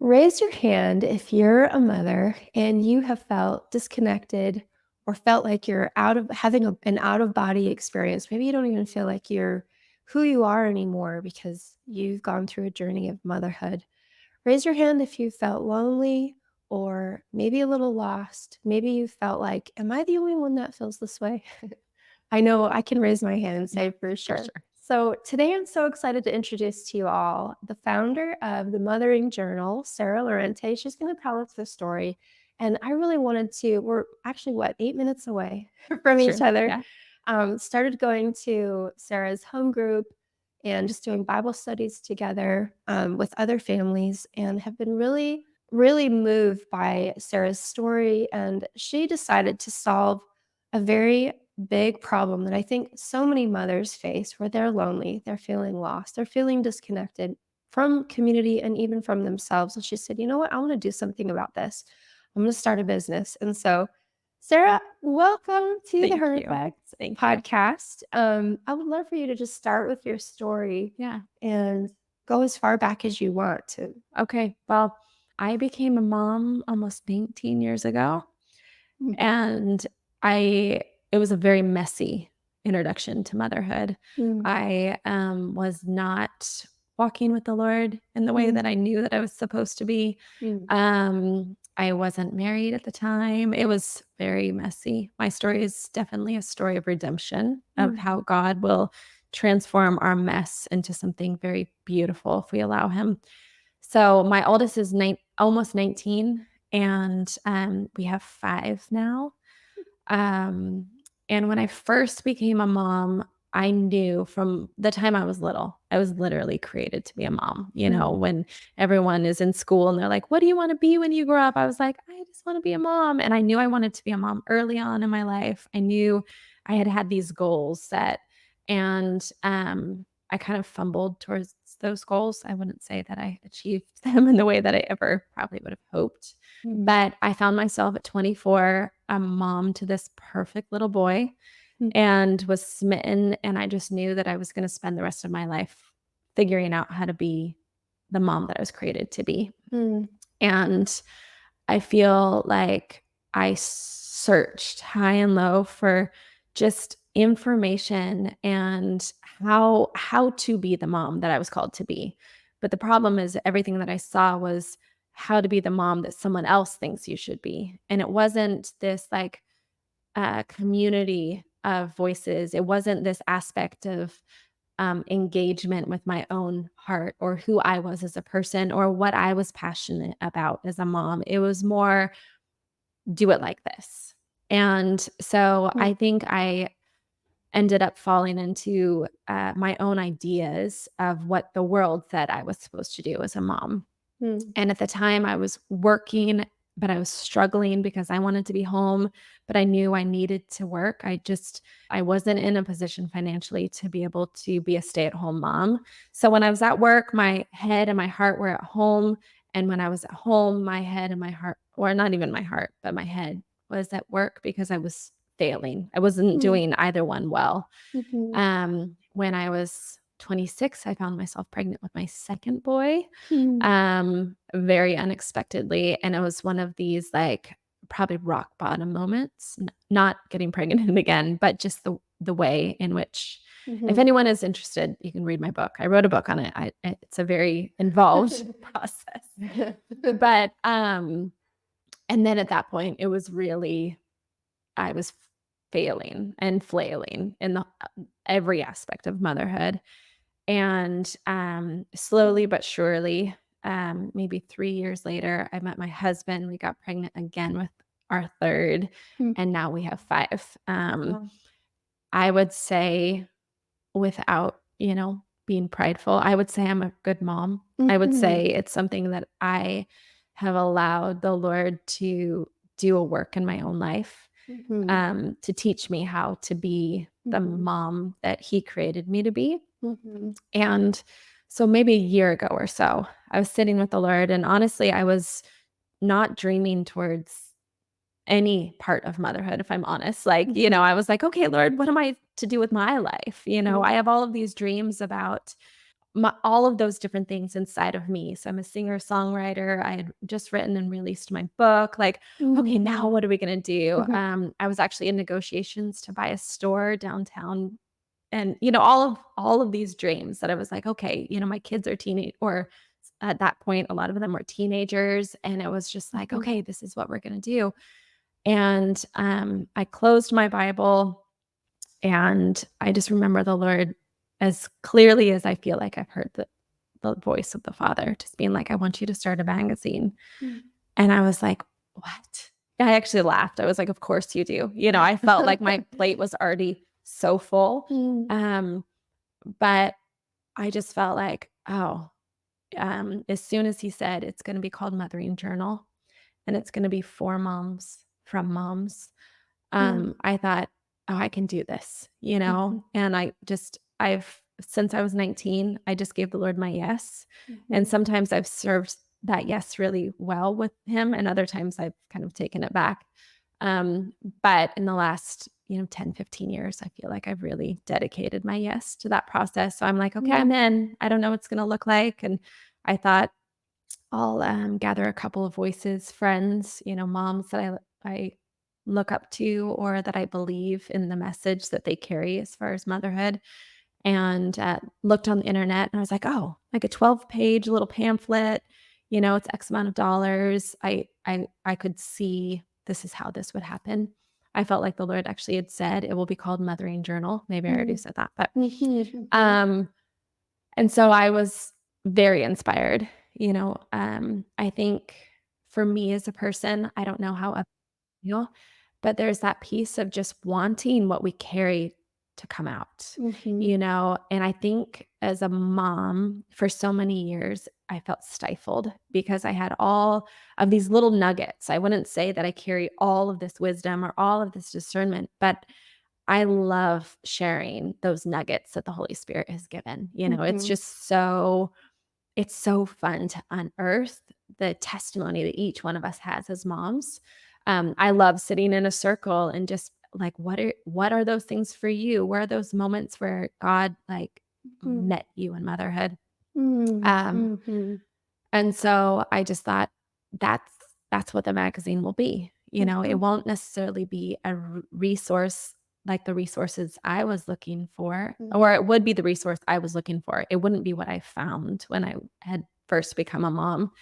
raise your hand if you're a mother and you have felt disconnected or felt like you're having an out of body experience. Maybe you don't even feel like you're who you are anymore because you've gone through a journey of motherhood. Raise your hand if you felt lonely or maybe a little lost. Maybe you felt like, am I the only one that feels this way? I know I can raise my hand and say for For sure. sure. So today I'm so excited to introduce to you all the founder of the Mothering Journal, Sarah Lorente. She's going to tell us the story. And I really wanted to, we're actually, 8 minutes away from each True. other. Yeah. Started going to Sarah's home group and just doing Bible studies together with other families, and have been really, really moved by Sarah's story. And she decided to solve a very big problem that I think so many mothers face, where they're lonely, they're feeling lost, they're feeling disconnected from community and even from themselves. And she said, you know what? I want to do something about this. I'm going to start a business. And so, Sarah, welcome to the Thank Her you. Effect Thank you. podcast. I would love for you to just start with your story Yeah. and go as far back as you want to. Okay. Well, I became a mom almost 19 years ago, and I it was a very messy introduction to motherhood. Mm, I was not walking with the Lord in the way mm, that I knew that I was supposed to be. mm, I wasn't married at the time. It was very messy. My story is definitely a story of redemption, of mm, how God will transform our mess into something very beautiful if we allow Him. So my oldest is almost 19, and we have 5 now. Um, and when I first became a mom, I knew from the time I was little, I was literally created to be a mom. mm, When everyone is in school and they're like, "What do you want to be when you grow up?" I was like, "I just want to be a mom." And I knew I wanted to be a mom early on in my life. I knew I had these goals set, and I kind of fumbled towards those goals. I wouldn't say that I achieved them in the way that I ever probably would have hoped. mm, But I found myself at 24, a mom to this perfect little boy, mm, and was smitten. And I just knew that I was going to spend the rest of my life figuring out how to be the mom that I was created to be. mm, And I feel like I searched high and low for just information and how to be the mom that I was called to be. But the problem is everything that I saw was how to be the mom that someone else thinks you should be. And it wasn't this like community of voices. It wasn't this aspect of engagement with my own heart or who I was as a person or what I was passionate about as a mom. It was more do it like this. And so mm, I think I ended up falling into my own ideas of what the world said I was supposed to do as a mom. mm, And at the time, I was working, but I was struggling because I wanted to be home, but I knew I needed to work. I wasn't in a position financially to be able to be a stay-at-home mom. So when I was at work, my head and my heart were at home. And when I was at home, my head and my heart, or not even my heart, but my head was at work because I was failing. I wasn't mm, doing either one well. mhm, When I was 26, I found myself pregnant with my second boy, mm, very unexpectedly. And it was one of these like probably rock bottom moments, not getting pregnant again, but just the way in which, if mhm. anyone is interested, you can read my book. I wrote a book on it. It's a very involved process, but and then at that point, it was really I was failing and flailing in every aspect of motherhood. And slowly but surely, maybe 3 years later, I met my husband. We got pregnant again with our third, Mm, and now we have 5. wow. I would say, without being prideful, I would say I'm a good mom. I would say Mhm, it's something that I have allowed the Lord to do a work in my own life, mhm, to teach me how to be the mhm, mom that He created me to be. mhm, And so maybe a year ago or so, I was sitting with the Lord, and honestly, I was not dreaming towards any part of motherhood, if I'm honest. Like, mhm, I was like, okay, Lord, what am I to do with my life? mm, I have all of these dreams about all of those different things inside of me. So I'm a singer-songwriter. I had just written and released my book. Like, okay, Mhm. now what are we gonna do? Mhm. I was actually in negotiations to buy a store downtown, and, all of these dreams that I was like, "Okay," my kids are teenage, or at that point, a lot of them were teenagers, and it was just like, Mhm. "Okay, this is what we're gonna do." And, I closed my Bible, and I just remember the Lord as clearly as I feel like I've heard the voice of the Father just being like, "I want you to start a magazine." Mm. And I was like, "What?" I actually laughed. I was like, "Of course you do." I felt like my plate was already so full. Mm. Um, but I just felt like, oh, as soon as he said it's gonna be called Mothering Journal and it's gonna be for moms from moms, Mm. I thought, "Oh, I can do this," Mhm. and I've since I was 19, I just gave the Lord my yes, and Mhm. sometimes I've served that yes really well with him, and other times I've kind of taken it back. Um, but in the last, 10, 15 years, I feel like I've really dedicated my yes to that process. So I'm like, "Okay, I'm Mm. in. I don't know what it's gonna look like," and I thought I'll, gather a couple of voices, friends, moms that I look up to or that I believe in the message that they carry as far as motherhood, and, looked on the internet, and I was like, "Oh, like a 12-page little pamphlet, it's X amount of dollars." I could see this is how this would happen. I felt like the Lord actually had said it will be called Mothering Journal. Maybe I already Mm. said that, but, Mhm. Mhm. um and so I was very inspired, I think for me as a person, I don't know how others feel, but there's that piece of just wanting what we carry to come out, Mhm. and I think as a mom for so many years, I felt stifled because I had all of these little nuggets. I wouldn't say that I carry all of this wisdom or all of this discernment, but I love sharing those nuggets that the Holy Spirit has given. Mhm. It's so fun to unearth the testimony that each one of us has as moms. I love sitting in a circle and just like, what are those things for you? Where are those moments where God like Mhm. met you in motherhood? Mm. Um, Mhm. and so I just thought that's that's what the magazine will be. It Mhm. won't necessarily be a resource like the resources I was looking for, Mhm. or it would be the resource I was looking for. It wouldn't be what I found when I had first become a mom.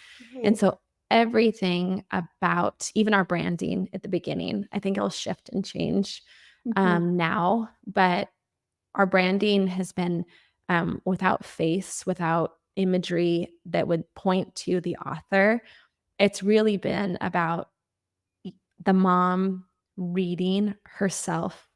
And Mhm. so everything about even our branding at the beginning, I think it'll shift and change Mhm. now, but our branding has been, without face, without imagery that would point to the author. It's really been about y the mom reading herself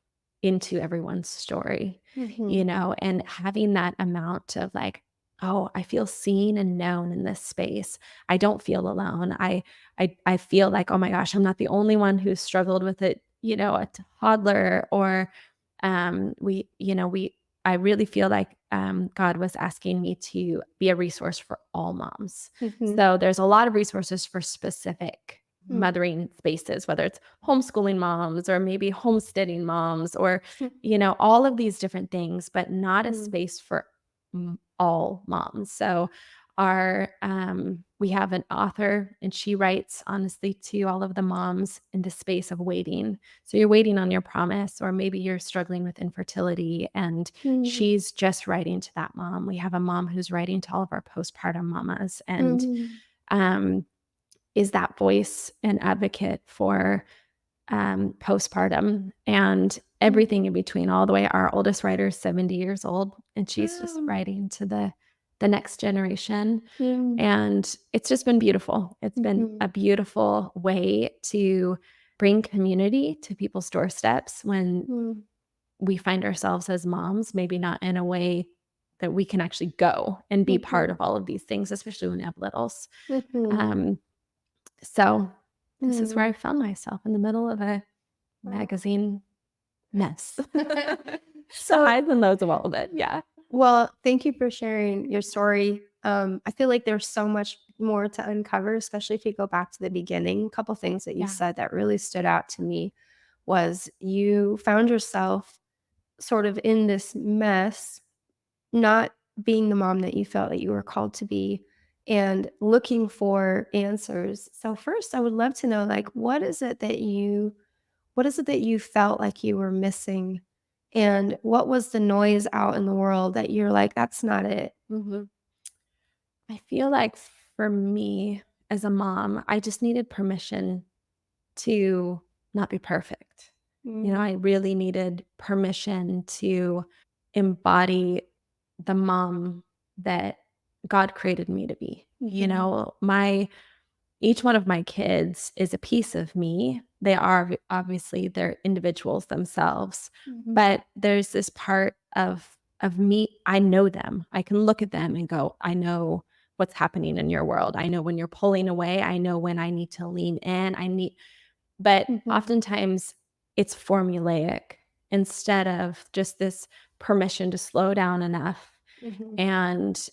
into everyone's story, Mhm. and having that amount of like, "Oh, I feel seen and known in this space. I don't feel alone. I feel like, oh my gosh, I'm not the only one who's struggled with it, a toddler," or, we I really feel like, God was asking me to be a resource for all moms. Mhm. So there's a lot of resources for specific Mm. mothering spaces, whether it's homeschooling moms or maybe homesteading moms or, all of these different things, but not a Mm. space for all moms. So we have an author and she writes honestly to all of the moms in the space of waiting. So you're waiting on your promise, or maybe you're struggling with infertility and Mm. she's just writing to that mom. We have a mom who's writing to all of our postpartum mamas and Mhm. um, is that voice and advocate for postpartum and Mm. everything in between, all the way. Our oldest writer is 70 years old, and she's just Um, writing to the next generation. mm. And it's just been beautiful. It's been Mhm. a beautiful way to bring community to people's doorsteps when Mm. we find ourselves as moms, maybe not in a way that we can actually go and be part Mhm. of all of these things, especially when we have littles. Mhm. Um, so this is where Mm. I found myself in the middle of a Wow. magazine mess. The So, highs and lows of all of it, yeah. well, thank you for sharing your story. I feel like there's so much more to uncover, especially if you go back to the beginning. A couple things that you Yeah. said that really stood out to me was you found yourself sort of in this mess, not being the mom that you felt that you were called to be and looking for answers. So first, I would love to know, like, what is it that you felt like you were missing? And what was the noise out in the world that you're like, "That's not it?" Mhm. I feel like for me as a mom, I just needed permission to not be perfect. Mm, I really needed permission to embody the mom that God created me to be. mhm, My each one of my kids is a piece of me. They are obviously they're individuals themselves, mhm, but there's this part of me. I know them. I can look at them and go, I know what's happening in your world. I know when you're pulling away. I know when I need to lean in. But mhm, oftentimes it's formulaic instead of just this permission to slow down enough mhm, and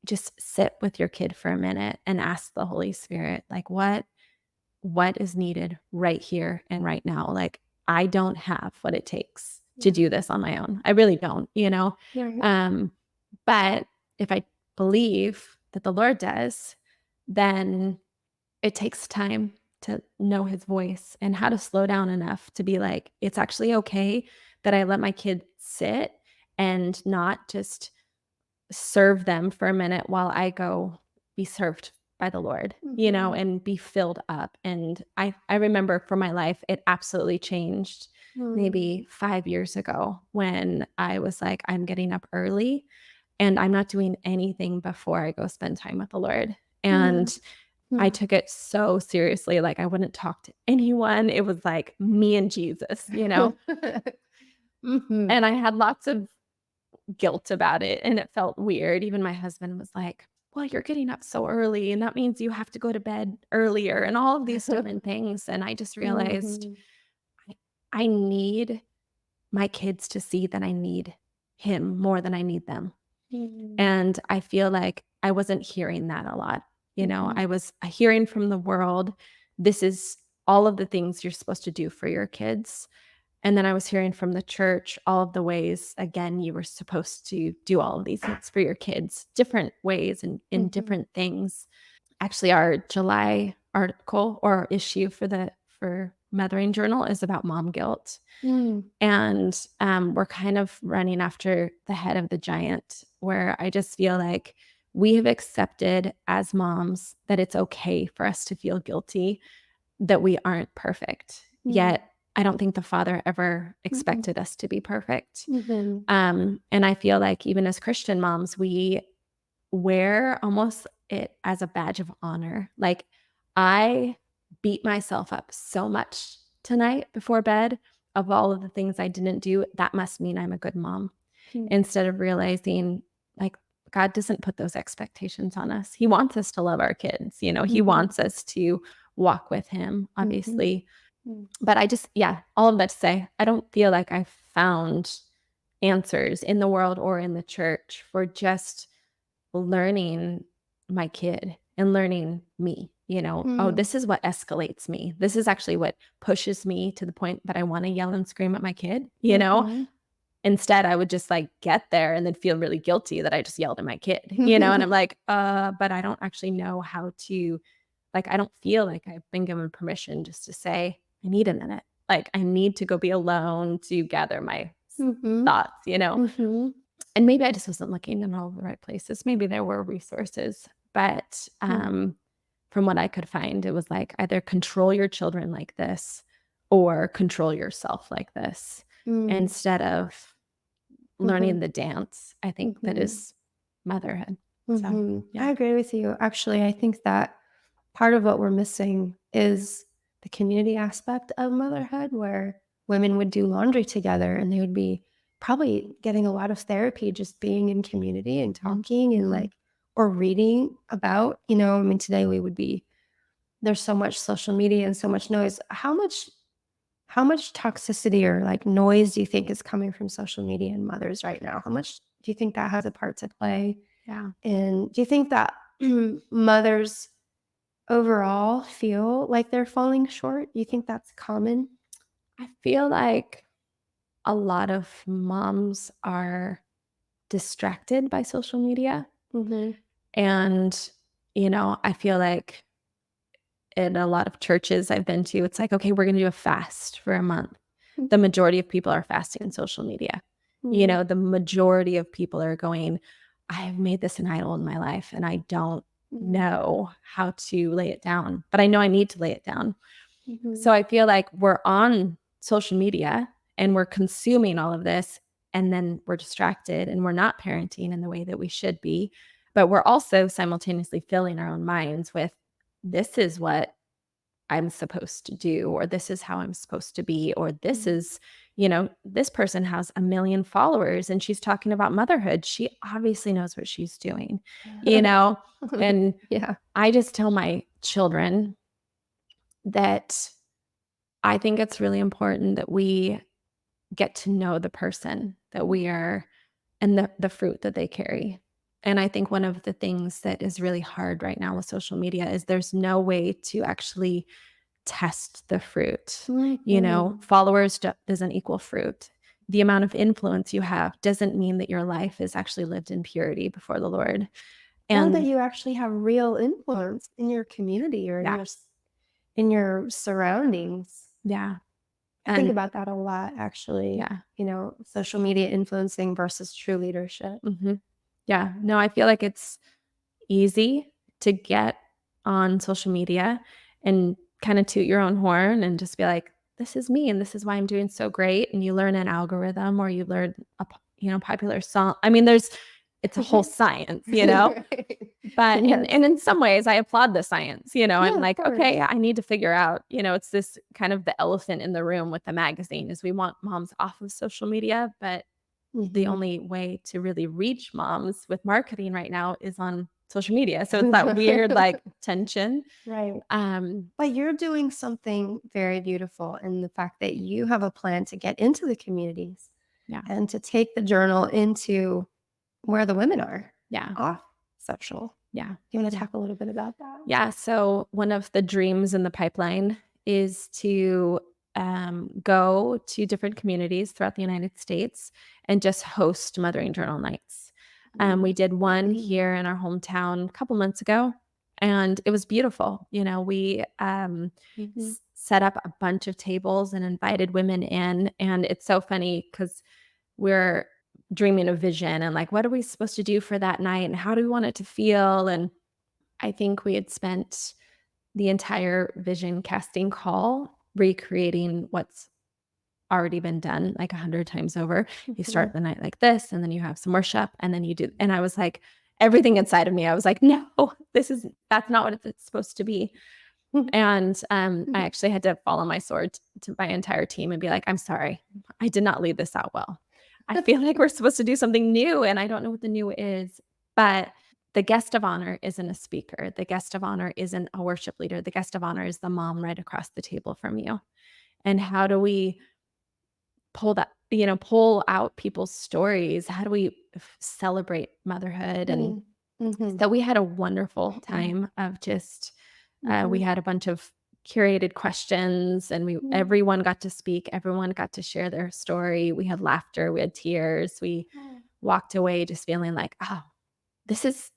just sit with your kid for a minute and ask the Holy Spirit, like, what is needed right here and right now? Like, I don't have what it takes to yeah, do this on my own. I really don't. yeah, Um, but if I believe that the Lord does, then it takes time to know his voice and how to slow down enough to be like, it's actually okay that I let my kid sit and not just serve them for a minute while I go be served by the Lord, mhm, and be filled up. And I remember for my life, it absolutely changed mm, maybe 5 years ago when I was like, I'm getting up early and I'm not doing anything before I go spend time with the Lord. mm, And I mm. took it so seriously. Like I wouldn't talk to anyone. It was like me and Jesus. Mhm, And I had lots of guilt about it, and it felt weird. Even my husband was like, "Well, you're getting up so early, and that means you have to go to bed earlier," and all of these different things, and I just realized mhm, I I need my kids to see that I need him more than I need them, mhm, and I feel like I wasn't hearing that a lot. mhm, I was hearing from the world, "This is all of the things you're supposed to do for your kids," and then I was hearing from the church all of the ways, again, you were supposed to do all of these things for your kids, different ways and in mhm, different things. Actually, our July article or issue for Mothering Journal is about mom guilt. mm, And we're kind of running after the head of the giant, where I just feel like we have accepted as moms that it's okay for us to feel guilty that we aren't perfect. mm, Yet, I don't think the Father ever mhm, expected us to be perfect. mhm, And I feel like even as Christian moms, we wear almost it as a badge of honor. Like, I beat myself up so much tonight before bed of all of the things I didn't do. That must mean I'm a good mom. mm, Instead of realizing, like, God doesn't put those expectations on us. He wants us to love our kids. He mhm, wants us to walk with Him, mhm, obviously. mm, But yeah, all of that to say, I don't feel like I found answers in the world or in the church for just learning my kid and learning me. Oh, mm, this is what escalates me. This is actually what pushes me to the point that I want to yell and scream at my kid. mhm. Instead, I would just like get there and then feel really guilty that I just yelled at my kid. And I'm like, but I don't actually know how to, like, I don't feel like I've been given permission just to say, I need a minute. Like, I need to go be alone to gather my Mhm, thoughts. mhm, And maybe I just wasn't looking in all the right places. Maybe there were resources, but mm, from what I could find, it was like either control your children like this or control yourself like this mm, instead of learning mhm, the dance, I think that mhm, is motherhood. So, mhm. yeah. I agree with you. Actually, I think that part of what we're missing is the community aspect of motherhood, where women would do laundry together and they would be probably getting a lot of therapy just being in community and Mhm, talking and mhm. like, or reading about, I mean, today we would be, there's so much social media and so much noise. How much toxicity or like noise do you think is coming from social media and mothers right now? How much do you think that has a part to play? Yeah. And do you think that mothers overall feel like they're falling short? You think that's common? I feel like a lot of moms are distracted by social media. Mhm. And, I feel like in a lot of churches I've been to, it's like, okay, we're going to do a fast for a month. The majority of people are fasting on social media. Mhm. The majority of people are going, I have made this an idol in my life and I don't Mhm. know how to lay it down, but I know I need to lay it down. So Mhm. I feel like we're on social media and we're consuming all of this, and then we're distracted and we're not parenting in the way that we should be. But we're also simultaneously filling our own minds with, this is what I'm supposed to do, or this is how I'm supposed to be, or this Mhm. is, this person has 1 million followers and she's talking about motherhood. She obviously knows what she's doing, you know? And Yeah. I just tell my children that I think it's really important that we get to know the person that we are and the fruit that they carry. And I think one of the things that is really hard right now with social media is there's no way to actually test the fruit. Mhm. Followers doesn't equal fruit. The amount of influence you have doesn't mean that your life is actually lived in purity before the Lord. Or that And you actually have real influence in your community or yeah, in your surroundings. yeah, I think and about that a lot, actually, yeah. social media influencing versus true leadership. Mhm. Yeah, no, I feel like it's easy to get on social media and kinda toot your own horn and just be like, "This is me, and this is why I'm doing so great," and you learn an algorithm or you learn popular song. I mean, it's a whole science, Right. But and Yes. in some ways, I applaud the science, I'm Yeah, of like, "Okay, course. I need to figure out," it's this kind of the elephant in the room with the magazine is we want moms off of social media, but the Mhm. only way to really reach moms with marketing right now is on social media. So it's that weird, like, tension. Right. Um, But you're doing something very beautiful in the fact that you have a plan to get into the communities yeah, and to take the journal into where the women are yeah, off social. yeah, You wanna yeah. talk a little bit about that? Yeah, so one of the dreams in the pipeline is to, go to different communities throughout the United States and just host Mothering Journal nights. We did one Mhm. here in our hometown a couple months ago, and it was beautiful. We, Mhm. set up a bunch of tables and invited women in, and it's so funny because we're dreaming of vision and, like, what are we supposed to do for that night, and how do we want it to feel, and I think we had spent the entire vision casting call recreating what's already been done like 100 times over. You start Mhm. the night like this, and then you have some worship, and then you do and I was like everything inside of me, I was like, "No, that's not what it's supposed to be." And, I actually had to fall on my sword to my entire team and be like, "I'm sorry. I did not lead this out well. I feel like we're supposed to do something new, and I don't know what the new is." But the guest of honor isn't a speaker. The guest of honor isn't a worship leader. The guest of honor is the mom right across the table from you. And how do we pull out people's stories? How do we celebrate motherhood? And Mhm. Mhm. so we had a wonderful time of just we Mhm. had a bunch of curated questions, and Mhm. everyone got to speak, everyone got to share their story. We had laughter, we had tears. We walked away just feeling like, "Oh, this is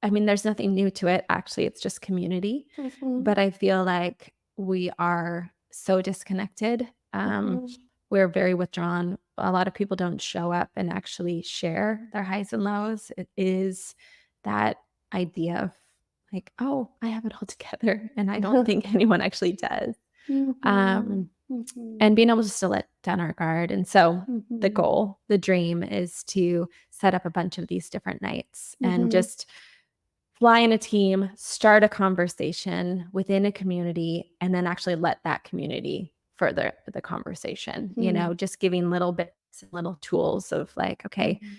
I mean, there's nothing new to it. Actually, it's just community." Mhm. But I feel like we are so disconnected. Mhm. We're very withdrawn. A lot of people don't show up and actually share their highs and lows. It is that idea of like, oh, I have it all together. And I don't think anyone actually does. Mhm. Um, Mhm. and being able just to let down our guard. And so the Mhm. goal, the dream is to set up a bunch of these different nights and Mhm. just fly in a team, start a conversation within a community, and then actually let that community further the conversation, Mhm. just giving little bits and little tools of like, okay, Mhm.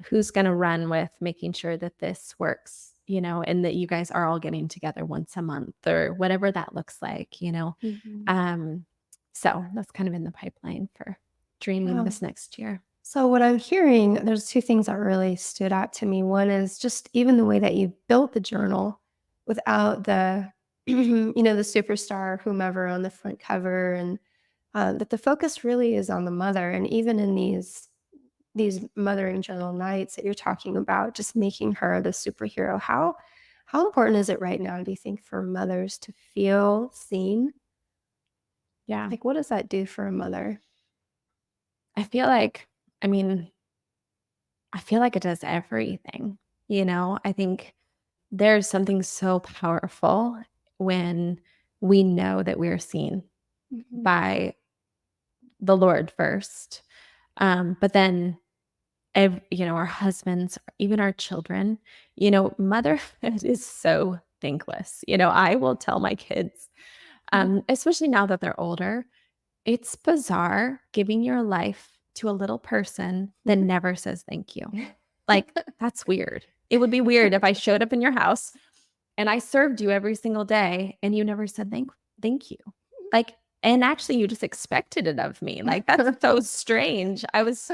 who's going to run with making sure that this works, and that you guys are all getting together once a month or whatever that looks like. Mhm. Um, so that's kind of in the pipeline for dreaming Wow. this next year. So what I'm hearing, there's two things that really stood out to me. One is just even the way that you built the journal without the, the superstar, whomever on the front cover, and that the focus really is on the mother. And even in these these mothering journal nights that you're talking about, just making her the superhero, how important is it right now, do you think, for mothers to feel seen? Yeah. Like, what does that do for a mother? I feel like I mean, I feel like it does everything, you know? I think there's something so powerful when we know that we're seen Mhm, by the Lord first, but then our husbands, even our children, motherhood is so thankless. I will tell my kids, mhm, especially now that they're older, it's bizarre giving your life to a little person that mhm. never says thank you. Like, that's weird. It would be weird if I showed up in your house and I served you every single day and you never said thank you. Like, and actually you just expected it of me. Like, that's so strange. I was,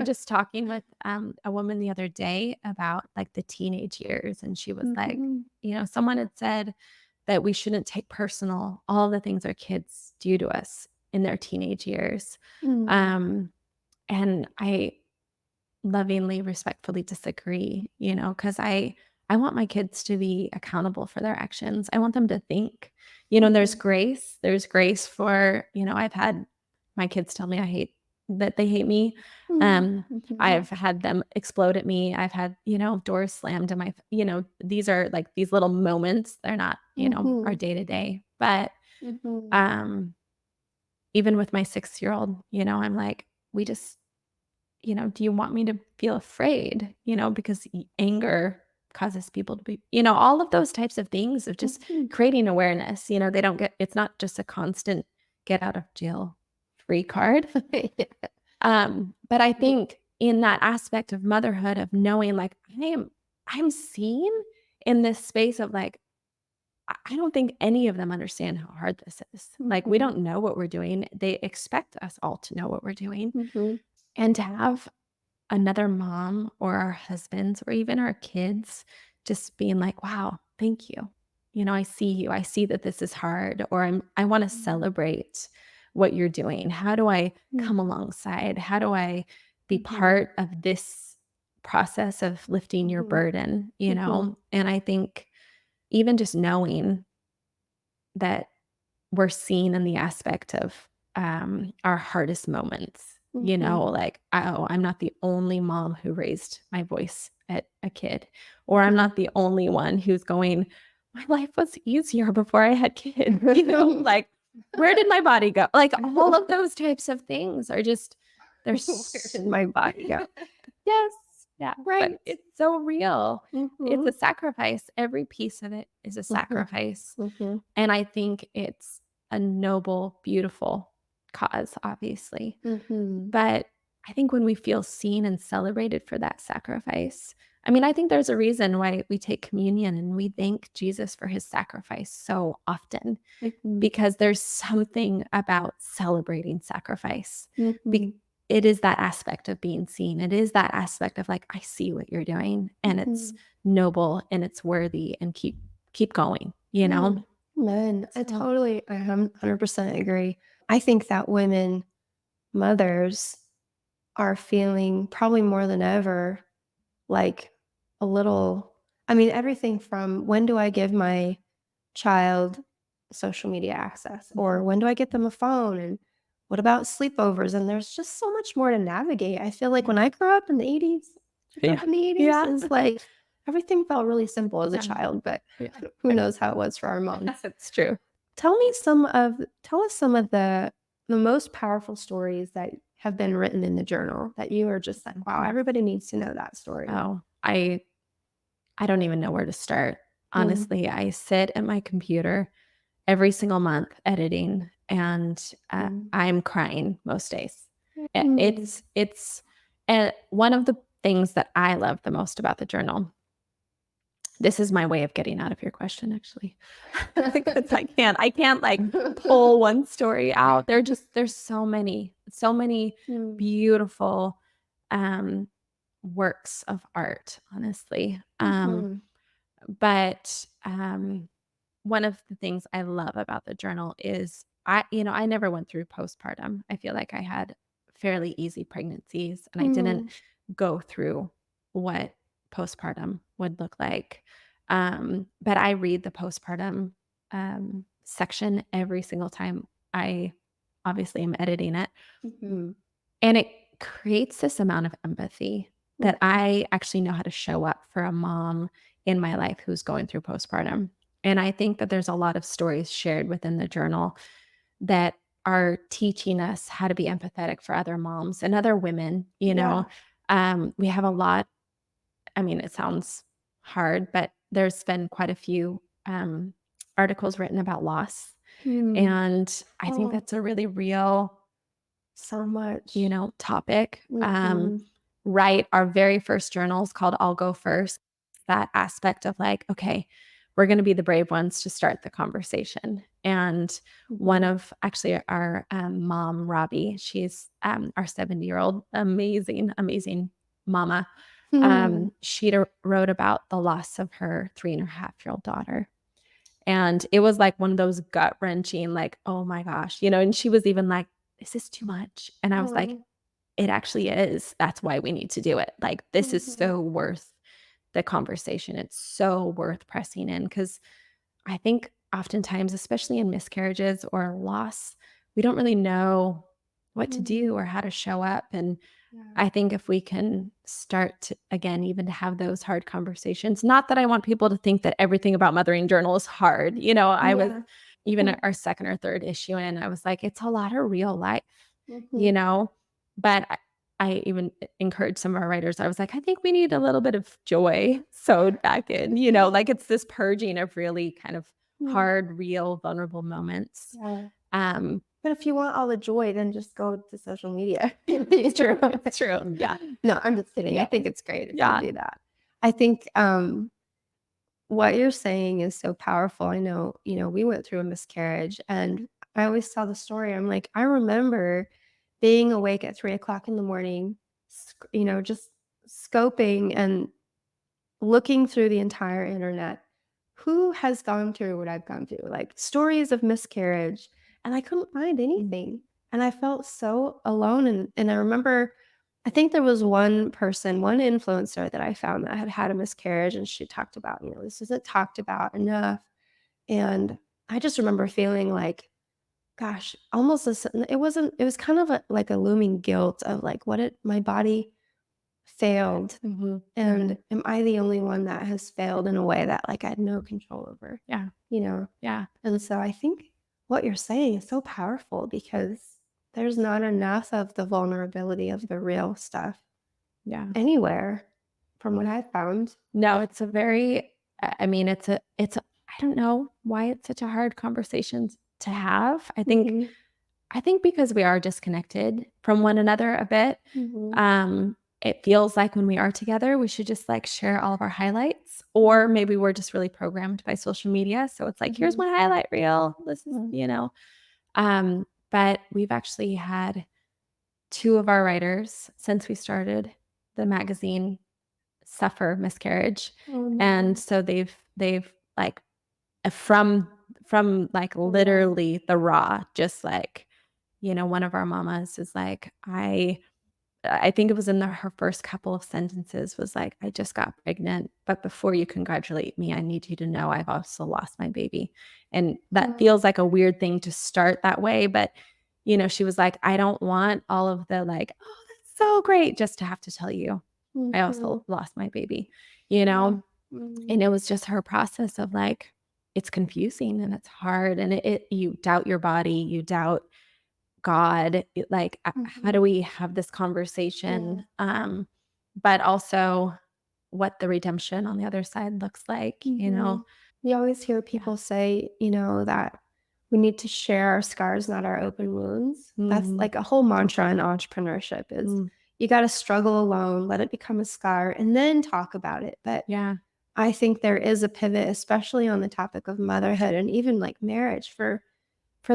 just talking with a woman the other day about like the teenage years, and she was like, Mhm, someone had said that we shouldn't take personal all the things our kids do to us in their teenage years. mm, Um, and I lovingly, respectfully disagree, because I want my kids to be accountable for their actions. I want them to think. And there's mhm, grace. There's grace for, I've had my kids tell me that they hate me. mm, Um, mhm, I've had them explode at me. I've had, doors slammed in these are like these little moments. They're not, our mhm, day to day. But mhm, um, even with my 6-year-old, I'm like, we just do you want me to feel afraid? Because anger causes people to be, all of those types of things of just mhm. creating awareness. They don't get, it's not just a constant get out of jail free card. But I think in that aspect of motherhood, of knowing like I'm seen in this space of like, I don't think any of them understand how hard this is. Like, we Mhm, don't know what we're doing. They expect us all to know what we're doing. mhm, And to have another mom or our husbands or even our kids just being like, "Wow, thank you. I see you. I see that this is hard, or I want to mhm, celebrate what you're doing. How do I come mhm, alongside? How do I be mhm, part of this process of lifting your mhm, burden?" mhm, And I think even just knowing that we're seen in the aspect of, our hardest moments, mhm, like, "Oh, I'm not the only mom who raised my voice at a kid," or "I'm mhm. not the only one who's going, 'My life was easier before I had kids,'" like, "Where did my body go?" Like, all of those types of things are just Where there's did my body go? yes, yeah, but Right. it's so real. It's a Mhm, sacrifice. Every piece of it is a mhm, sacrifice. mhm, And I think it's a noble, beautiful cause, obviously. mhm, But I think when we feel seen and celebrated for that sacrifice, I mean, I think there's a reason why we take communion and we thank Jesus for his sacrifice so often, mhm, because there's something about celebrating sacrifice. Be- mhm, it is that aspect of being seen. It is that aspect of like, I see what you're doing and it's mhm. noble and it's worthy, and keep going. Mm. Man, So, I 100% agree. I think that women, mothers, are feeling probably more than ever like a little, I mean, everything from when do I give my child social media access, or mhm. when do I get them a phone, and what about sleepovers? And there's just so much more to navigate. I feel like when I grew up in the 80s, I grew Yeah. up in the 80s, Yeah. it's like everything felt really simple as a Yeah. child, but Yeah. who knows how it was for our moms. That's true. Tell us some of the most powerful stories that have been written in the journal that you are just like, wow, Mhm. everybody needs to know that story. Oh, I don't even know where to start. Mm, Honestly, I sit at my computer every single month editing, and mm, I'm crying most days. mm. It's one of the things that I love the most about the journal. This is my way of getting out of your question, actually, because I can't like pull one story out. There's so many Mm, beautiful um, works of art, honestly. mhm, But one of the things I love about the journal is I never went through postpartum. I feel like I had fairly easy pregnancies, and I didn't Mm. go through what postpartum would look like. But I read the postpartum section every single time I obviously am editing it. Mhm. And it creates this amount of empathy that Mhm. I actually know how to show up for a mom in my life who's going through postpartum. And I think that there's a lot of stories shared within the journal that are teaching us how to be empathetic for other moms and other women. Yeah. We have a lot. I mean, it sounds hard, but there's been quite a few articles written about loss. Mm. And I think Oh, that's a really real so much. topic. Mhm. Write our very first journal is called I'll Go First. That aspect of like, okay, we're going to be the brave ones to start the conversation. And one Mhm. of actually our mom, Robbie, she's our 70-year-old, amazing, amazing mama. Hmm. She wrote about the loss of her 3.5-year-old daughter. And it was like one of those gut wrenching, like, oh my gosh, and she was even like, is this too much? And I was like, Oh. it actually is. That's why we need to do it. Like, this is Mhm. so worth the conversation. It's so worth pressing in because I think oftentimes, especially in miscarriages or loss, we don't really know what to do Mhm. or how to show up. And Yeah. I think if we can start to, again, even to have those hard conversations, not that I want people to think that everything about Mothering Journal is hard. I was Yeah. even at our second or third issue and I was like, it's a lot of real life, you Mhm. know, but I even encouraged some of our writers. I was like, I think we need a little bit of joy sewed back in, like it's this purging of really kind of Mm. hard, real, vulnerable moments. Yeah. Um, But if you want all the joy, then just go to social media. It's true. it's true. Yeah. No, I'm just kidding. I Yeah. think it's great if you Yeah. do that. I think, what you're saying is so powerful. I know, we went through a miscarriage, and I always tell the story. I'm like, I remember being awake at 3 o'clock in the morning, just scoping and looking through the entire internet. Who has gone through what I've gone through? Like stories of miscarriage, and I couldn't find Mm. anything. And I felt so alone. And I remember, I think there was one person, one influencer that I found that had had a miscarriage, and she talked about, this isn't talked about enough. And I just remember feeling like, gosh, almost as it wasn't. It was kind of like a looming guilt of like, what it my body failed, Mhm. and am I the only one that has failed in a way that, like, I had no control over, Yeah. you know? Yeah. And so I think what you're saying is so powerful because there's not enough of the vulnerability of the real stuff Yeah. anywhere from what I've found. No, it's a very I mean, I don't know why it's such a hard conversation to have. Mhm. I think because we are disconnected from one another a bit. Mhm. It feels like when we are together, we should just like share all of our highlights, or Mhm. maybe we're just really programmed by social media. So it's like, here's Mhm. my highlight reel. This is, Mhm. But we've actually had two of our writers since we started the magazine suffer miscarriage. Oh, And no. so they've like from like Oh, wow. literally the raw, just like, one of our mamas is like, I think it was in her first couple of sentences was like, I just got pregnant, but before you congratulate me, I need you to know I've also lost my baby. And that Oh. feels like a weird thing to start that way. But, she was like, I don't want all of the like, oh, that's so great, just to have to tell you, I also Mhm. lost my baby, Yeah. Mhm. and it was just her process of like, it's confusing and it's hard. And you doubt your body, you doubt God, like, how do Mhm. we have this Yeah. conversation? But also what the redemption on the other side looks like, you Mhm. know? You always hear Yeah. people say, that we need to share our scars, not our open wounds. That's Mhm. like a whole mantra in entrepreneurship is Mm. you got to struggle alone, let it become a scar, and then talk about it. But Yeah. I think there is a pivot, especially on the topic of motherhood and even like marriage, for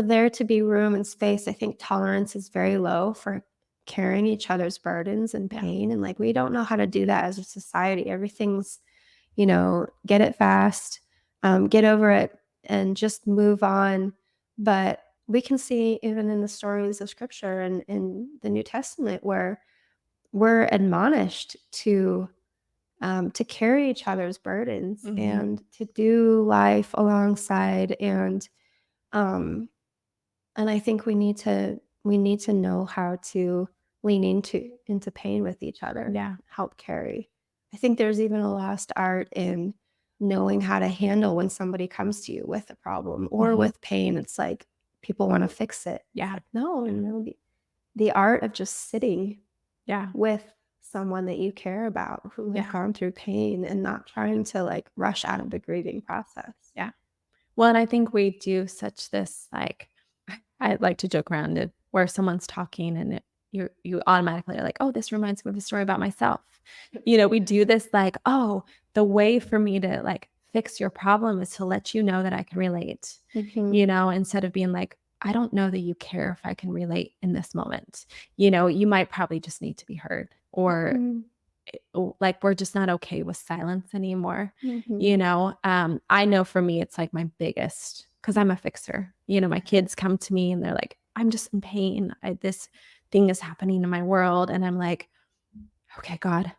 there to be room and space. I think tolerance is very low for carrying each other's burdens and Yeah. pain. And like we don't know how to do that as a society. Everything's, get it fast, get over it, and just move on. But we can see even in the stories of scripture and in the New Testament where we're admonished to carry each other's burdens Mhm. and to do life alongside um and I think we need to know how to lean into pain with each other, Yeah. help carry. I think there's even a lost art in knowing how to handle when somebody comes to you with a problem or Mhm. with pain. It's like people want to fix it. It's Yeah. like, no, no, the art of just sitting Yeah. with someone that you care about who has Yeah. gone through pain and not trying to like rush out of the grieving process. Yeah. Well, and I think we do such this, like, I like to joke around it where someone's talking and you automatically are like, "Oh, this reminds me of a story about myself." We do this like, "Oh, the way for me to, like, fix your problem is to let you know that I can relate." Mhm. Instead of being like, "I don't know that you care if I can relate in this moment." You might probably just need to be heard, or Mhm. like, we're just not okay with silence anymore. Mhm. I know for me, it's like my biggest, because I'm a fixer. My kids come to me and they're like, I'm just in pain. This thing is happening in my world. And I'm like, okay, God,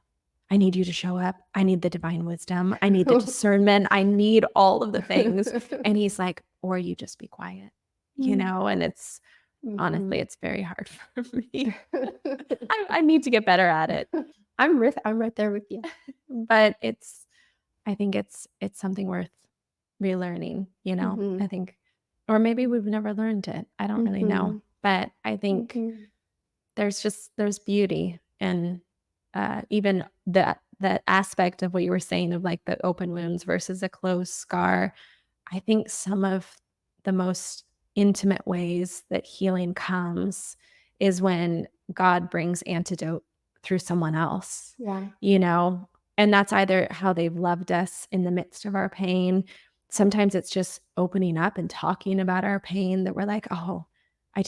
I need you to show up. I need the divine wisdom. I need the discernment. I need all of the things. And he's like, or you just be quiet, Mm. and it's honestly, Mhm. it's very hard for me. I need to get better at it. I'm right there with you. But I think it's something worth relearning, I Mhm. think, or maybe we've never learned it. I don't really know. Mhm. But I think Mhm. there's beauty in, even that aspect of what you were saying of, like, the open wounds versus a closed scar. I think some of the most intimate ways that healing comes is when God brings antidote through someone else, Yeah. you know? And that's either how they've loved us in the midst of our pain. Sometimes it's just opening up and talking about our pain that we're like, oh, I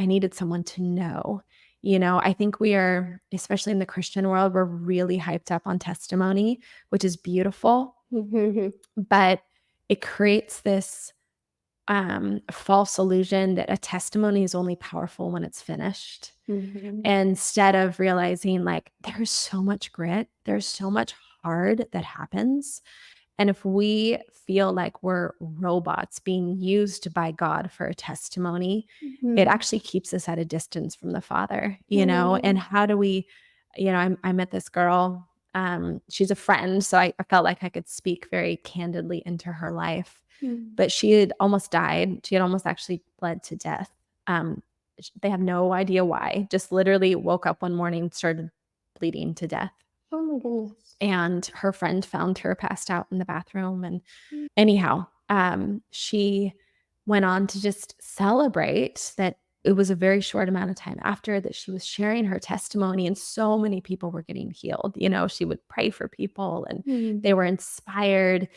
needed someone to know. I think we are, especially in the Christian world, we're really hyped up on testimony, which is beautiful, Mhm. but it creates this false illusion that a testimony is only powerful when it's finished. Mhm. Instead of realizing, like, there's so much grit, there's so much hard that happens. And if we feel like we're robots being used by God for a testimony, it Mhm. actually keeps us at a distance from the Father, And Mhm. how do we, I met this girl. She's a friend, so I felt like I could speak very candidly into her life. Mhm. But she had almost died. She had almost actually bled to death. Um, they have no idea why. Just literally woke up one morning, started bleeding to death. Oh my goodness. And her friend found her passed out in the bathroom. And anyhow, she went on to just celebrate that it was a very short amount of time after that she was sharing her testimony, and so many people were getting healed. She would pray for people, and Mhm. they were inspired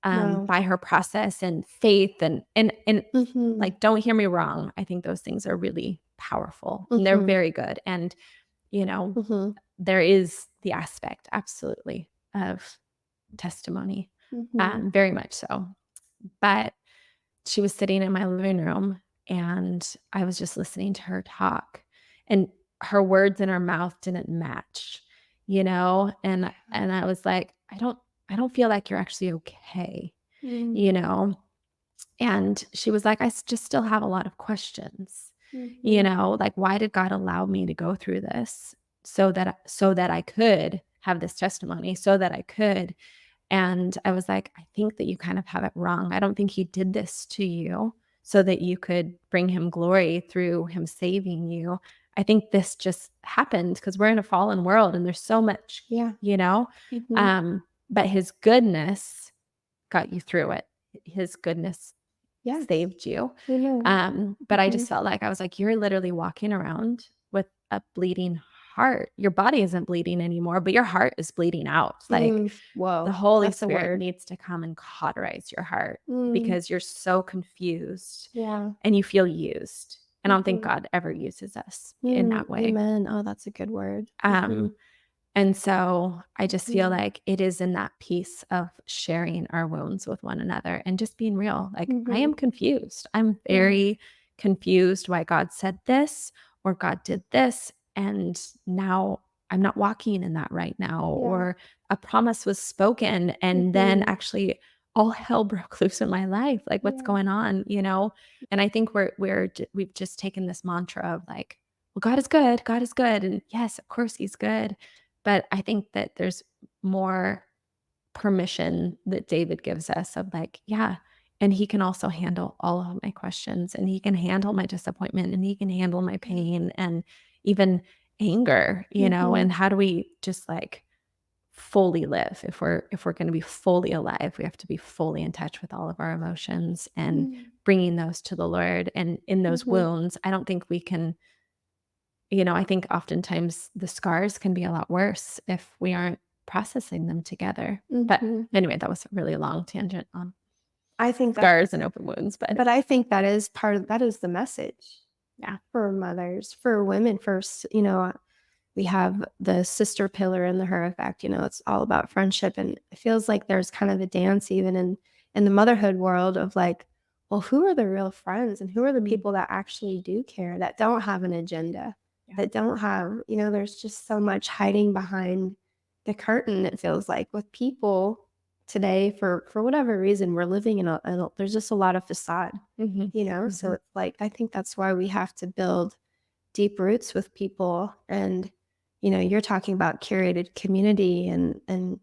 Wow. by her process and faith, and Mhm. like, don't hear me wrong. I think those things are really powerful and they're Mhm. very good. And, you know, Mhm. there is the aspect, absolutely, of testimony, Mhm. very much so. But she was sitting in my living room and I was just listening to her talk, and her words and her mouth didn't match, and I was like, I don't feel like you're actually okay, Mhm. you know? And she was like, just still have a lot of questions, Mhm. like, why did God allow me to go through this so that I could have this testimony, so that I could. And I was like, I think that you kind of have it wrong. I don't think he did this to you so that you could bring him glory through him saving you. I think this just happened because we're in a fallen world and there's so much, Yeah. you know? Mhm. But his goodness got you through it. His goodness Yes. saved you. Amen. But I Mhm. just felt like I was like, you're literally walking around with a bleeding heart. Your body isn't bleeding anymore, but your heart is bleeding out. Like, Mm. the Whoa. Holy That's a Spirit word. needs to come and cauterize your heart Mm. because you're so confused Yeah. and you feel used. And I don't think Mhm. God ever uses us in Mm. that way. Amen. Oh, that's a good word. Um, Mhm. and so I just feel Mhm. like it is in that piece of sharing our wounds with one another and just being real. Like, I Mhm. am confused. I'm Yeah. very confused why God said this or God did this, and now I'm not walking in that right now, Yeah. or a promise was spoken and then Mhm. actually all hell broke loose in my life. Like, what's Yeah. going on, you know? And I think we've just taken this mantra of like, well, God is good. God is good. And yes, of course he's good. But I think that there's more permission that David gives us of like, yeah, and he can also handle all of my questions, and he can handle my disappointment, and he can handle my Yeah. pain and even anger, and Mhm. how do we just like fully live? If we're going to be fully alive, we have to be fully in touch with all of our emotions and Mm. bringing those to the Lord. And in those Mhm. wounds, I don't think we can, I think oftentimes the scars can be a lot worse if we aren't processing them together. But Mhm. anyway, that was a really long tangent on I think that scars and open wounds, but but I think that is that is the message yeah. for mothers, for women first, we have the sister pillar in the her effect, it's all about friendship, and it feels like there's kind of a dance even in the motherhood world of like, well, who are the real friends and who are the Mm, people that actually do care, that don't have an agenda, yeah. that don't have, there's just so much hiding behind the curtain, it feels like, with people today for whatever reason we're living there's just a lot of facade, Mhm. so Mhm. it's like I think that's why we have to build deep roots with people. And you're talking about curated community and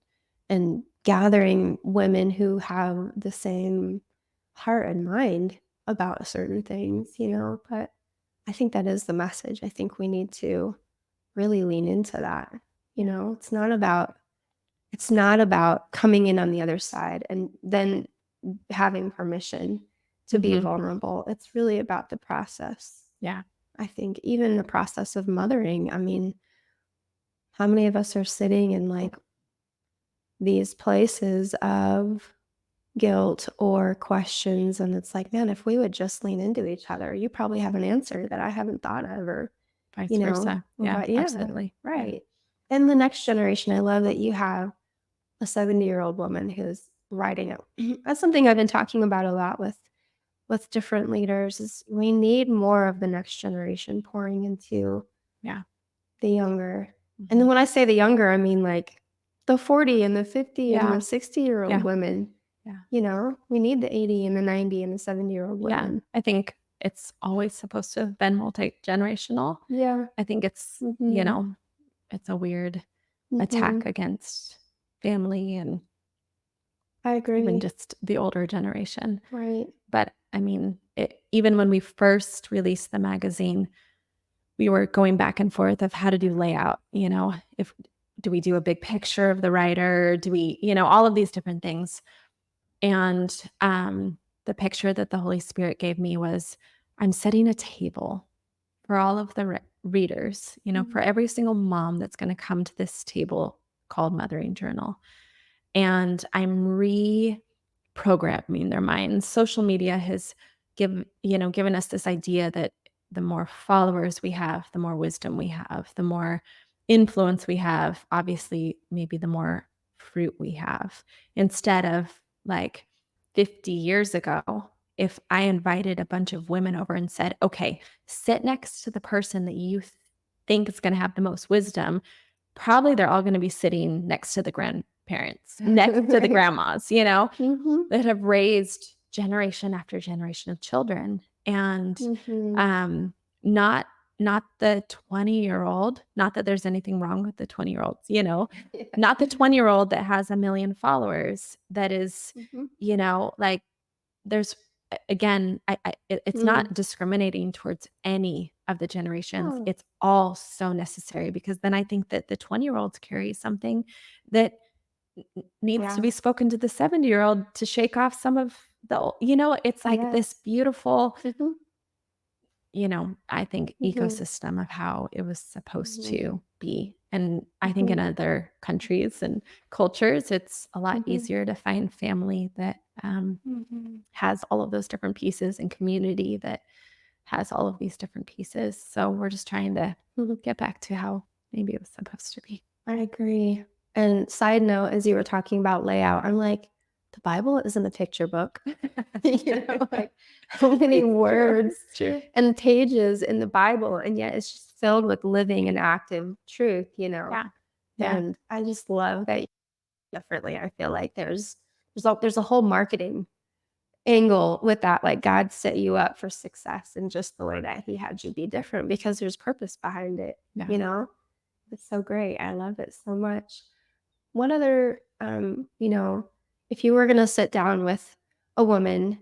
gathering women who have the same heart and mind about certain things, but I think that is the message. I think we need to really lean into that. Yeah. It's not about coming in on the other side and then having permission to be Mhm. vulnerable. It's really about the process. Yeah. I think even the process of mothering, I mean, how many of us are sitting in like these places of guilt or questions? And it's like, man, if we would just lean into each other, you probably have an answer that I haven't thought of, or, Vice versa. Yeah, but yeah, absolutely. Yeah. right. And the next generation, I love that you have a 70-year-old woman who's writing it. That's something I've been talking about a lot with different leaders is we need more of the next generation pouring into Yeah. the younger. And then Mhm. when I say the younger, I mean like the 40 and the 50 and the Yeah. 60-year-old Yeah. women. Yeah. We need the 80 and the 90 and the 70-year-old Yeah. women. I think it's always supposed to have been multi-generational. Yeah. I think it's, Mhm. it's a weird attack Mhm. against family and I even agree. just the older generation. Right. But I mean, even when we first released the magazine, we were going back and forth of how to do layout, if do we do a big picture of the writer? Do we, all of these different things. And the picture that the Holy Spirit gave me was I'm setting a table for all of the readers, for Mhm. every single mom that's going to come to this table called Mothering Journal. And I'm reprogramming their minds. Social media has given us this idea that the more followers we have, the more wisdom we have, the more influence we have, obviously, maybe the more fruit we have. Instead of like 50 years ago, if I invited a bunch of women over and said, okay, sit next to the person that you think is going to have the most wisdom, probably they're all gonna be sitting next to the grandparents, next to the Right. grandmas, Mhm. that have raised generation after generation of children, and, Mhm. um, not not the 20-year-old, not that there's anything wrong with the 20-year-olds, Yeah. not the 20-year-old that has 1,000,000 followers that is, Mhm. like there's again, it's Mm. not discriminating towards any of the generations. Oh, It's all so necessary because then I think that the 20-year-olds carry something that needs to yeah. be spoken to the 70-year-old to shake off some of it's like this Yes. beautiful, Mhm. I think Mhm. ecosystem of how it was supposed Mhm. to be. And I think in Mhm. other countries and cultures, it's a lot Mhm. easier to find family that Mhm. has all of those different pieces and community that has all of these different pieces. So we're just trying to Mhm. get back to how maybe it was supposed to be. I agree. And side note, as you were talking about layout, I'm like, the Bible isn't a picture book. Like how many It's true. words It's true. and pages in the Bible, and yet it's just filled with living and active truth. Yeah. Yeah. And I just love that differently. I feel like there's a whole marketing angle with that. Like God set you up for success in just the way that He had you be different because there's purpose behind it. Yeah. You know, it's so great. I love it so much. What other, if you were gonna sit down with a woman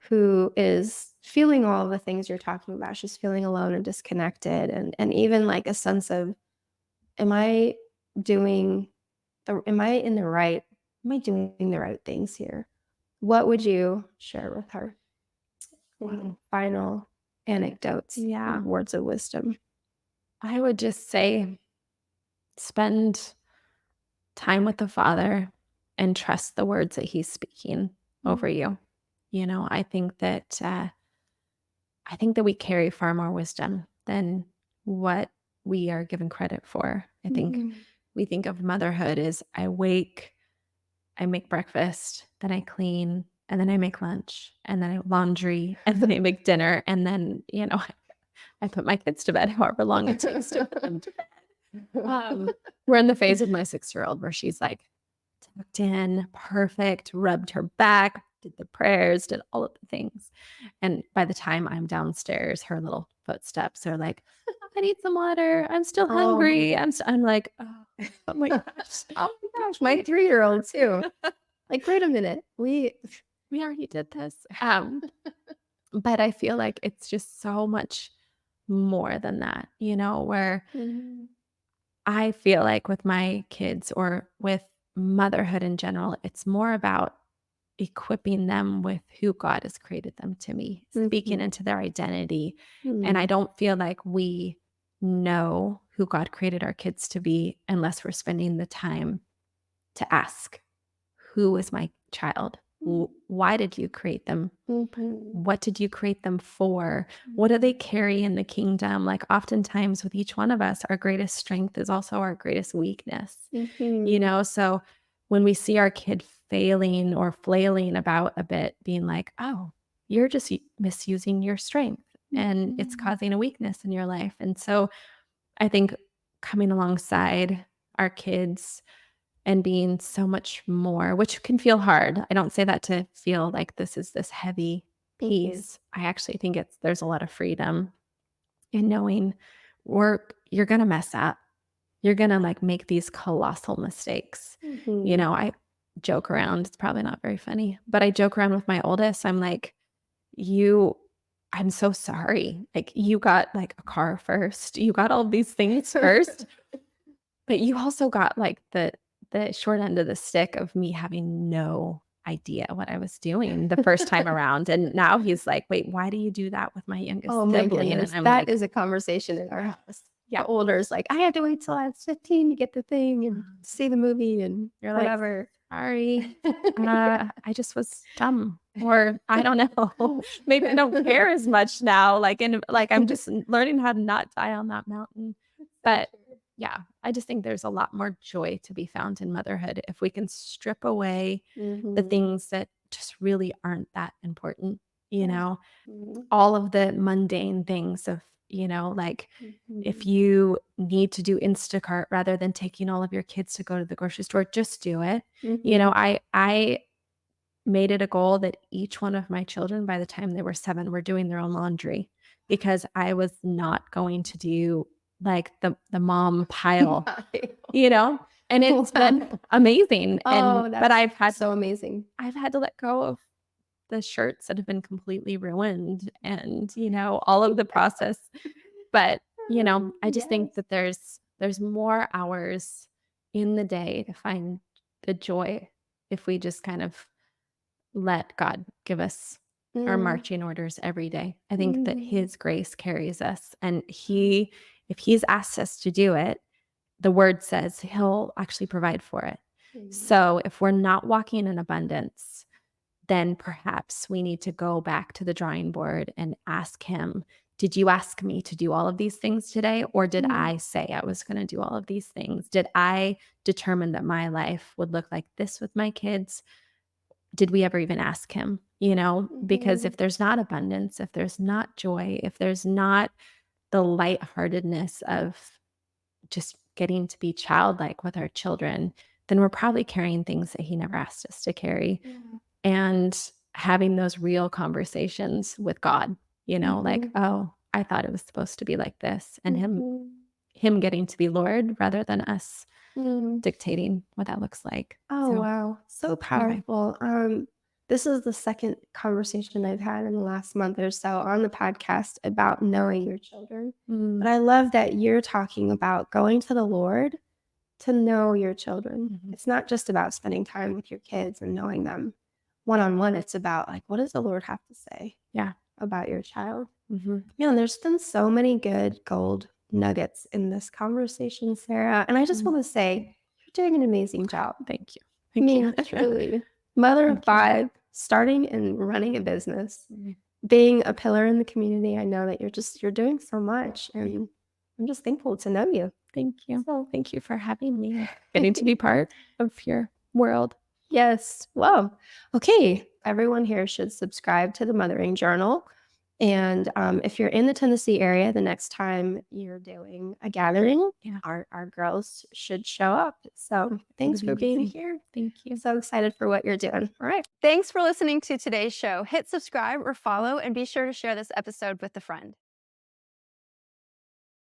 who is feeling all the things you're talking about, she's feeling alone and disconnected, and even like a sense of, am I doing am I in the right, am I doing the right things here? What would you share with her? Any final anecdotes, Yeah. words of wisdom? I would just say spend time with the Father and trust the words that He's speaking over Mm, you. I think that we carry far more wisdom than what we are given credit for. I think mhm. we think of motherhood as I wake, I make breakfast, then I clean, and then I make lunch, and then I laundry, and then I make dinner, and then, I put my kids to bed however long it takes to put them to bed. We're in the phase of my 6-year-old where she's like tucked in, perfect, rubbed her back, did the prayers, did all of the things. And by the time I'm downstairs, her little footsteps are like, I need some water. I'm still Oh, hungry. I'm like, oh my gosh. oh my gosh, my 3-year-old too. Like, wait a minute, We already did this. But I feel like it's just so much more than that, where Mhm. I feel like with my kids or with motherhood in general, it's more about equipping them with who God has created them to be, speaking Mhm. into their identity. And I Mm. don't feel like we know who God created our kids to be unless we're spending the time to ask, who is my child? Why did you create them? Mhm. What did you create them for? What do they Mhm. carry in the kingdom? Like oftentimes with each one of us, our greatest strength is also our greatest weakness, Mhm. So when we see our kid failing or flailing about a bit, being like, oh, you're just misusing your strength and it's Mhm. causing a weakness in your life. And so I think coming alongside our kids and being so much more, which can feel hard. I don't say that to feel like this is this heavy Mhm. piece. I actually think there's a lot of freedom in knowing you're gonna mess up. You're gonna like make these colossal mistakes. Mhm. I joke around. It's probably not very funny, but I joke around with my oldest. I'm like, you I'm so sorry. Like you got like a car first. You got all these things first. But you also got, like, the short end of the stick of me having no idea what I was doing the first time around, and now he's like, "Wait, why do you do that with my Oh youngest my sibling?" And goodness, I'm that like, is a conversation in our house. The "Yeah." older is like, "I have to wait till I was 15 to get the thing and see the movie and You're like, whatever." "Sorry, I just was dumb," or I don't know. Maybe I don't care as much now, like, I'm just learning how to not die on that mountain. So But, true. yeah, I just think there's a lot more joy to be found in motherhood if we can strip away the Mhm. things that just really aren't that important, you Yeah. know? Mhm. All of the mundane things of, like if Mhm. you need to do Instacart rather than taking all of your kids to go to the grocery store, just do it. Mhm. I made it a goal that each one of my children by the time they were 7 were doing their own laundry because I was not going to do like the mom pile, you know? And it's been Wow. amazing. Oh, But that's so amazing. I've had to let go of the shirts that have been completely ruined and, all of the process. But, I just think Yes. that there's more hours in the day to find the joy if we just kind of let God give us our Mm. marching orders every day. I think that Mhm. his grace carries us and if he's asked us to do it, the word says he'll actually provide for it. Mhm. So if we're not walking in abundance, then perhaps we need to go back to the drawing board and ask him, did you ask me to do all of these things today? Or did Mm. I say I was going to do all of these things? Did I determine that my life would look like this with my kids? did we ever even ask him? Because Mhm. if there's not abundance, if there's not joy, if there's not the lightheartedness of just getting to be childlike with our children, then we're probably carrying things that he never asked us to carry. Yeah. And having those real conversations with God, like, Mhm. oh, I thought it was supposed to be like this, and Mhm. him getting to be Lord rather than us Mhm. dictating what that looks like. Oh, So wow. So anyway, powerful. This is the second conversation I've had in the last month or so on the podcast about knowing your children. mm, But I love that you're talking about going to the Lord to know your children. mhm, It's not just about spending time with your kids and knowing them one on one. It's about like, what does the Lord have to say yeah, about your child? hmm, Man, there's been so many good gold nuggets in this conversation, Sarah. And I just mm, want to say, you're doing an amazing job. thank you, I thank you, mean, truly, mother of thank you. 5, starting and running a business, Mm, being a pillar in the community. I know that you're doing so much, and I'm just thankful to know you. So, thank you for having me and getting to be part of your world. yes. Well, okay. Everyone here should subscribe to the Mothering Journal. And if you're in the Tennessee area, the next time you're doing a gathering, Yeah, our girls should show up. So it'll thanks be for being amazing. here. Thank you. So excited for what you're doing. All right. Thanks for listening to today's show. Hit subscribe or follow and be sure to share this episode with a friend.